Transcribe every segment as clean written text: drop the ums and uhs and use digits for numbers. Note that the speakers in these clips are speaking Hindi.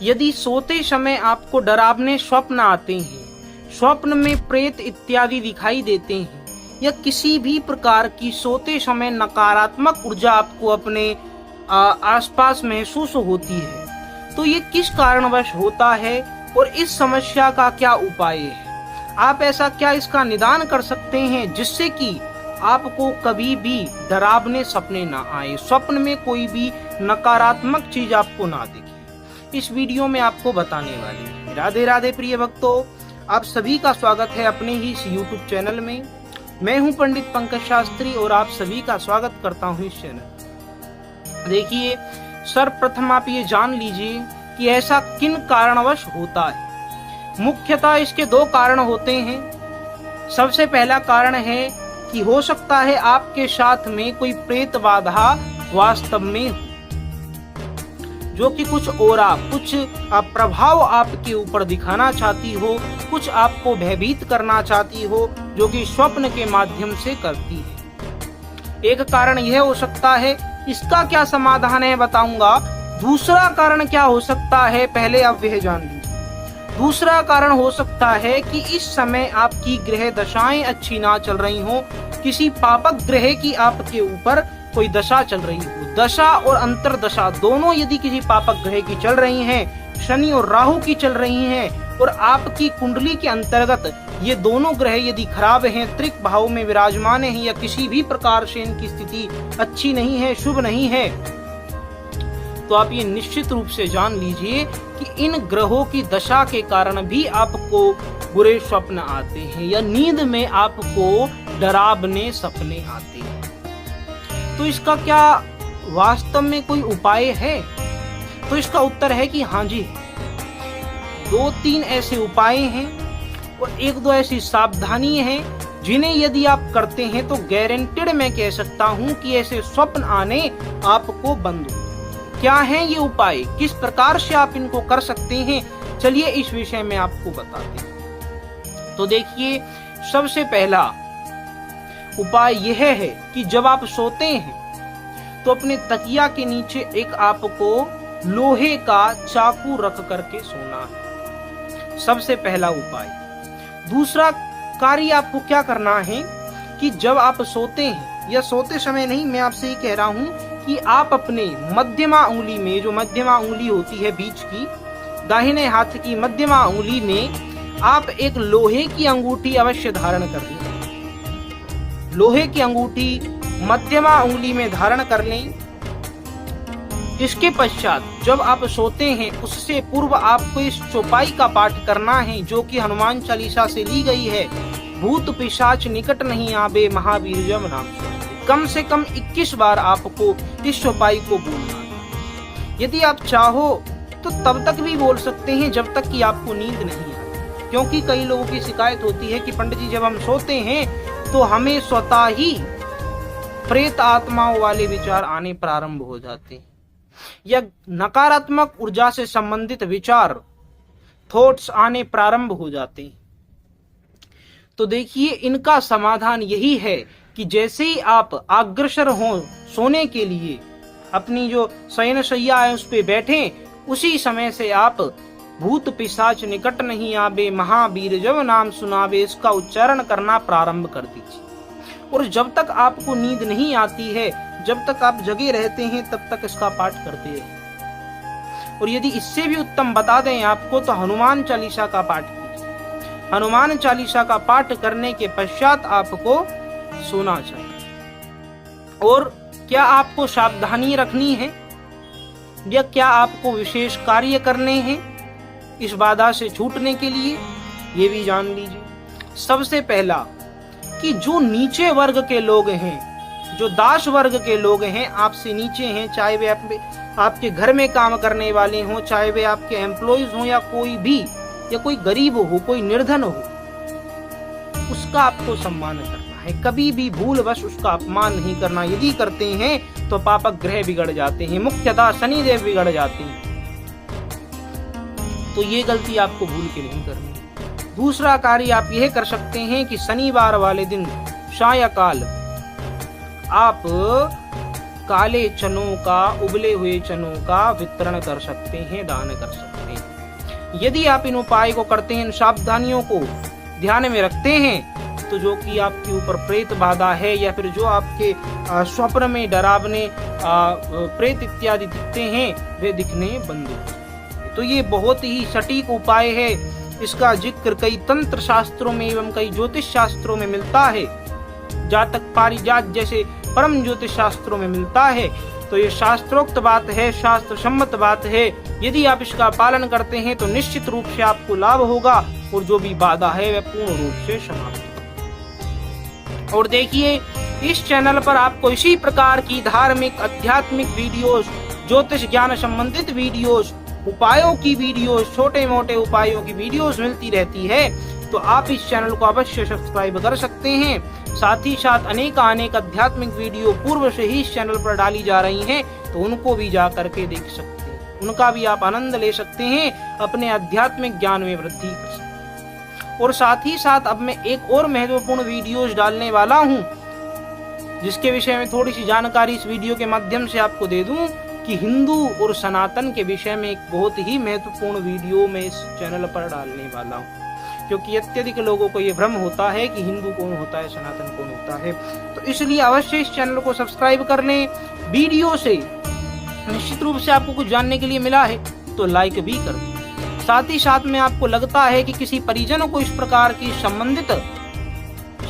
यदि सोते समय आपको डरावने स्वप्न आते हैं, स्वप्न में प्रेत इत्यादि दिखाई देते हैं, या किसी भी प्रकार की सोते समय नकारात्मक ऊर्जा आपको अपने आसपास महसूस होती है, तो ये किस कारणवश होता है और इस समस्या का क्या उपाय है? आप ऐसा क्या इसका निदान कर सकते हैं जिससे कि आपको कभी भी डरावने सपने ना आए, स्वप्न में कोई भी नकारात्मक चीज आपको ना दिखे? इस वीडियो में आपको बताने वाले हैं। राधे राधे प्रिय भक्तों, आप सभी का स्वागत है अपने ही इस YouTube चैनल में। मैं हूं पंडित पंकज शास्त्री और आप सभी का स्वागत करता हूं इस चैनल। देखिए, सर्वप्रथम आप ये जान लीजिए कि ऐसा किन कारणवश होता है। मुख्यतः इसके दो कारण होते हैं। सबसे पहला कारण है कि हो सकता है आपके साथ में कोई प्रेत बाधा वास्तव में हो, जो कि कुछ कुछ प्रभाव आपके ऊपर दिखाना चाहती हो, कुछ आपको भयभीत करना चाहती हो, जो कि स्वप्न के माध्यम से करती है। एक कारण यह हो सकता है, इसका क्या समाधान है बताऊंगा। दूसरा कारण क्या हो सकता है, पहले आप वह जान लीजिए। दूसरा कारण हो सकता है कि इस समय आपकी ग्रह दशाएं अच्छी ना चल रही हो, किसी पापक ग्रह की आपके ऊपर कोई दशा चल रही हो। दशा और अंतरदशा दोनों यदि किसी पापक ग्रह की चल रही हैं, शनि और राहु की चल रही हैं, और आपकी कुंडली के अंतर्गत ये दोनों ग्रह यदि खराब हैं, त्रिक भाव में विराजमान हैं, या किसी भी प्रकार से इनकी स्थिति अच्छी नहीं है, शुभ नहीं है, तो आप ये निश्चित रूप से जान लीजिए कि इन ग्रहों की दशा के कारण भी आपको बुरे स्वप्न आते हैं, या नींद में आपको डरावने सपने आते हैं। तो इसका क्या वास्तव में कोई उपाय है? तो इसका उत्तर है कि हाँ जी, 2-3 ऐसे उपाय हैं और 1-2 ऐसी सावधानी है जिन्हें यदि आप करते हैं तो गारंटेड मैं कह सकता हूं कि ऐसे स्वप्न आने आपको बंद हो। क्या है ये उपाय, किस प्रकार से आप इनको कर सकते हैं, चलिए इस विषय में आपको बताते हैं। तो देखिए, सबसे पहला उपाय यह है कि जब आप सोते हैं तो अपने तकिया के नीचे एक आपको लोहे का चाकू रख करके सोना है, सबसे पहला उपाय। दूसरा कार्य आपको क्या करना है कि जब आप सोते हैं, या सोते समय नहीं, मैं आपसे ये कह रहा हूं कि आप अपने मध्यमा उंगली में, जो मध्यमा उंगली होती है बीच की, दाहिने हाथ की मध्यमा उंगली में आप एक लोहे की अंगूठी अवश्य धारण कर लें। लोहे की अंगूठी मध्यमा उंगली में धारण कर लें। इसके पश्चात जब आप सोते हैं उससे पूर्व आपको इस चौपाई का पाठ करना है, जो कि हनुमान चालीसा से ली गई है। भूत पिशाच निकट नहीं आवे, महावीर जब नाम सुनावे। कम से कम 21 बार आपको इस चौपाई को बोलना है। यदि आप चाहो तो तब तक भी बोल सकते हैं जब तक कि आपको नींद नहीं आए, क्योंकि कई लोगों की शिकायत होती है कि पंडित जी, जब हम सोते हैं तो हमें स्वतः ही प्रेत आत्माओं वाले विचार आने प्रारंभ हो जाते हैं, या नकारात्मक ऊर्जा से संबंधित विचार, थॉट्स आने प्रारंभ हो जाते हैं। तो देखिए, इनका समाधान यही है कि जैसे ही आप अग्रसर हो सोने के लिए, अपनी जो शयनशैया है उस पे बैठें, उसी समय से आप भूत पिशाच निकट नहीं आवे, महावीर जब नाम सुनावे, इसका उच्चारण करना प्रारंभ कर दीजिए। और जब तक आपको नींद नहीं आती है, जब तक आप जगे रहते हैं, तब तक इसका पाठ करते हैं। और यदि इससे भी उत्तम बता दें आपको, तो हनुमान चालीसा का पाठ कीजिए। हनुमान चालीसा का पाठ करने के पश्चात आपको सोना चाहिए। और क्या आपको सावधानी रखनी है, या क्या आपको विशेष कार्य करने हैं इस बाधा से छूटने के लिए, ये भी जान लीजिए। सबसे पहला कि जो नीचे वर्ग के लोग हैं, जो दास वर्ग के लोग हैं, आपसे नीचे हैं, चाहे वे आपके घर में काम करने वाले हों, चाहे वे आपके एम्प्लॉइज हों, या कोई भी, या कोई गरीब हो, कोई निर्धन हो, उसका आपको सम्मान करना है। कभी भी भूलवश उसका अपमान नहीं करना। यदि करते हैं तो पापक ग्रह बिगड़ जाते हैं, मुख्यतः शनिदेव बिगड़ जाते हैं। तो ये गलती आपको भूल के नहीं करनी। दूसरा कार्य आप यह कर सकते हैं कि शनिवार वाले दिन सायंकाल आप काले चनों का, उबले हुए चनों का वितरण कर सकते हैं, दान कर सकते हैं। यदि आप इन उपाय को करते हैं, इन सावधानियों को ध्यान में रखते हैं, तो जो कि आपके ऊपर प्रेत बाधा है या फिर जो आपके स्वप्न में डरावने प्रेत इत्यादि दिखते हैं, वे दिखने बंद हो जाएंगे। तो ये बहुत ही सटीक उपाय है। इसका जिक्र कई तंत्र शास्त्रों में एवं कई ज्योतिष शास्त्रों में मिलता है, जातक पारिजात जैसे परम ज्योतिष शास्त्रों में मिलता है। तो ये शास्त्रोक्त बात है, शास्त्र सम्मत बात है। यदि आप इसका पालन करते हैं तो निश्चित रूप से आपको लाभ होगा और जो भी बाधा है वह पूर्ण रूप से समाप्त होगी। और देखिए, इस चैनल पर आपको इसी प्रकार की धार्मिक आध्यात्मिक वीडियोस, ज्योतिष ज्ञान संबंधित वीडियोस, उपायों की वीडियोस, छोटे मोटे उपायों की वीडियोस मिलती रहती है। तो आप इस चैनल को अवश्य सब्सक्राइब कर सकते हैं। साथ ही साथ अनेक आध्यात्मिक वीडियो पूर्व से ही इस चैनल पर डाली जा रही हैं, तो उनको भी जा करके देख सकते हैं, उनका भी आप आनंद ले सकते हैं, अपने आध्यात्मिक ज्ञान में वृद्धि कर सकते हैं। और साथ ही साथ अब मैं एक और महत्वपूर्ण वीडियोस डालने वाला हूं, जिसके विषय में थोड़ी सी जानकारी इस वीडियो के माध्यम से आपको दे दूं कि हिंदू और सनातन के विषय में एक बहुत ही महत्वपूर्ण वीडियो मैं इस चैनल पर डालने वाला हूं, क्योंकि अत्यधिक लोगों को ये भ्रम होता है कि हिंदू कौन होता है, सनातन कौन होता है। तो इसलिए अवश्य इस चैनल को सब्सक्राइब कर लें। वीडियो से निश्चित रूप से आपको कुछ जानने के लिए मिला है तो लाइक भी कर दें। साथ ही साथ में आपको लगता है कि किसी परिजन को इस प्रकार की संबंधित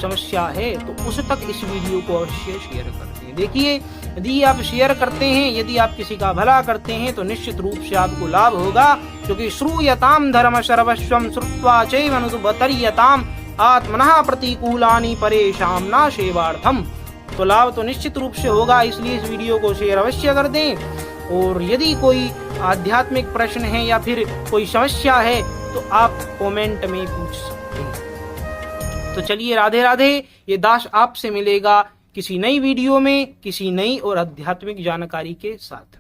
समस्या है तो उस तक इस वीडियो को अवश्य शेयर करते हैं। देखिए, यदि आप शेयर करते हैं, यदि आप किसी का भला करते हैं तो निश्चित रूप से आपको लाभ होगा, क्योंकि श्रूयताम धर्म सर्वस्वम श्रुत्वा चैवनुबतर्यताम आत्मनः प्रतिकूलानि परेशान न सेवार्थम। तो लाभ तो निश्चित रूप से होगा, इसलिए इस वीडियो को शेयर अवश्य कर दें। और यदि कोई आध्यात्मिक प्रश्न है या फिर कोई समस्या है तो आप कमेंट में पूछ सकते हैं। तो चलिए, राधे राधे। ये दास आपसे मिलेगा किसी नई वीडियो में, किसी नई और आध्यात्मिक जानकारी के साथ।